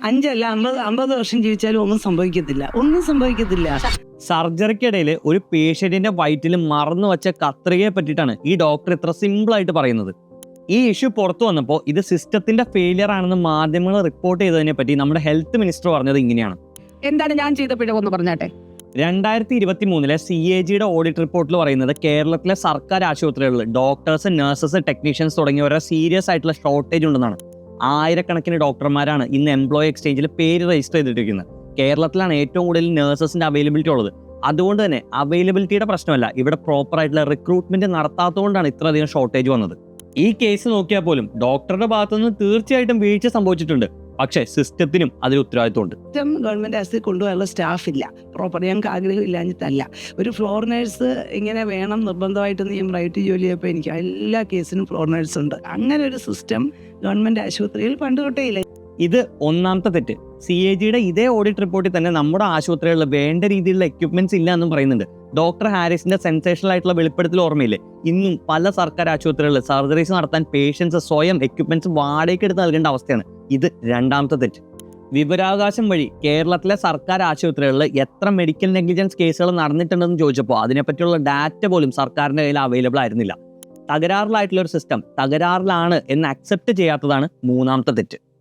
5 അല്ല 50 വർഷം ജീവിച്ചാലും ഒന്നും സംഭവിക്കത്തില്ല. സർജറിക്കിടയിൽ ഒരു പേഷ്യന്റിന്റെ വയറ്റിൽ മറന്നു വെച്ച കത്രികയെ പറ്റിയിട്ടാണ് ഈ ഡോക്ടർ ഇത്ര സിമ്പിൾ ആയിട്ട് പറയുന്നത്. ഈ ഇഷ്യൂ പുറത്തു വന്നപ്പോൾ ഇത് സിസ്റ്റത്തിന്റെ ഫെയിലിയർ ആണെന്ന് മാധ്യമങ്ങൾ റിപ്പോർട്ട് ചെയ്തതിനെ പറ്റി നമ്മുടെ ഹെൽത്ത് മിനിസ്റ്റർ പറഞ്ഞത് ഇങ്ങനെയാണ്. എന്താണ് ഞാൻ ചെയ്ത പിഴവെന്ന് പറഞ്ഞാട്ടെ. 2023 CAGയുടെ ഓഡിറ്റ് റിപ്പോർട്ടിൽ പറയുന്നത് കേരളത്തിലെ സർക്കാർ ആശുപത്രികളിൽ ഡോക്ടേഴ്സ്, നഴ്സസ്, ടെക്നീഷ്യൻസ് തുടങ്ങിയവരുടെ സീരിയസ് ആയിട്ടുള്ള ഷോർട്ടേജ് ഉണ്ടെന്നാണ്. ആയിരക്കണക്കിന് ഡോക്ടർമാരാണ് ഇന്ന് എംപ്ലോയി എക്സ്ചേഞ്ചിൽ പേര് രജിസ്റ്റർ ചെയ്തിട്ടിരിക്കുന്നത്. കേരളത്തിലാണ് ഏറ്റവും കൂടുതൽ നഴ്സസിന്റെ അവൈലബിലിറ്റി ഉള്ളത്. അതുകൊണ്ട് തന്നെ അവൈലബിലിറ്റിയുടെ പ്രശ്നമല്ല, ഇവിടെ പ്രോപ്പർ ആയിട്ടുള്ള റിക്രൂട്ട്മെന്റ് നടത്താത്തതുകൊണ്ടാണ് ഇത്രയധികം ഷോർട്ടേജ് വന്നത്. ഈ കേസ് നോക്കിയാൽ പോലും ഡോക്ടറുടെ ഭാഗത്തുനിന്ന് തീർച്ചയായിട്ടും വീഴ്ച സംഭവിച്ചിട്ടുണ്ട്. പക്ഷേ സിസ്റ്റത്തിനും അതിൽ ഉത്തരവാദിത്വമുണ്ട്. ഗവൺമെന്റ് ആശുപത്രി കൊണ്ടുപോകാനുള്ള സ്റ്റാഫ് ഇല്ല. പ്രോപ്പർ ഞങ്ങൾക്ക് ആഗ്രഹമില്ലാഞ്ഞിട്ടല്ല. ഒരു ഫ്ലോർ നേഴ്സ് ഇങ്ങനെ വേണം നിർബന്ധമായിട്ടെന്ന് ഞാൻ പ്രൈവറ്റ് ജോലി ചെയ്തപ്പോൾ എനിക്ക് എല്ലാ കേസിനും ഫ്ലോർ നേഴ്സ് ഉണ്ട്. അങ്ങനെ ഒരു സിസ്റ്റം ഗവൺമെന്റ് ആശുപത്രിയിൽ പണ്ട് തൊട്ടേ ഇല്ല. ഇത് ഒന്നാമത്തെ തെറ്റ്. CAGയുടെ ഇതേ ഓഡിറ്റ് റിപ്പോർട്ടിൽ തന്നെ നമ്മുടെ ആശുപത്രികളിൽ വേണ്ട രീതിയിലുള്ള എക്യുപ്മെന്റ്സ് ഇല്ല എന്നും പറയുന്നുണ്ട്. ഡോക്ടർ ഹാരിസിന്റെ സെൻസേഷണൽ ആയിട്ടുള്ള വെളിപ്പെടുത്തൽ ഓർമ്മയില്ലേ? ഇന്നും പല സർക്കാർ ആശുപത്രികളിൽ സർജറീസ് നടത്താൻ പേഷ്യൻസ് സ്വയം എക്യുപ്മെന്റ്സ് വാടകയ്ക്ക് എടുത്ത് നൽകേണ്ട അവസ്ഥയാണ്. ഇത് രണ്ടാമത്തെ തെറ്റ്. വിവരാവകാശം വഴി കേരളത്തിലെ സർക്കാർ ആശുപത്രികളിൽ എത്ര മെഡിക്കൽ നെഗ്ലിജൻസ് കേസുകൾ നടന്നിട്ടുണ്ടെന്ന് ചോദിച്ചപ്പോൾ അതിനെപ്പറ്റിയുള്ള ഡാറ്റ പോലും സർക്കാരിന്റെ കയ്യിൽ അവൈലബിൾ ആയിരുന്നില്ല. തകരാറിലായിട്ടുള്ള ഒരു സിസ്റ്റം തകരാറിലാണ് എന്ന് അക്സെപ്റ്റ് ചെയ്യാത്തതാണ് മൂന്നാമത്തെ തെറ്റ്.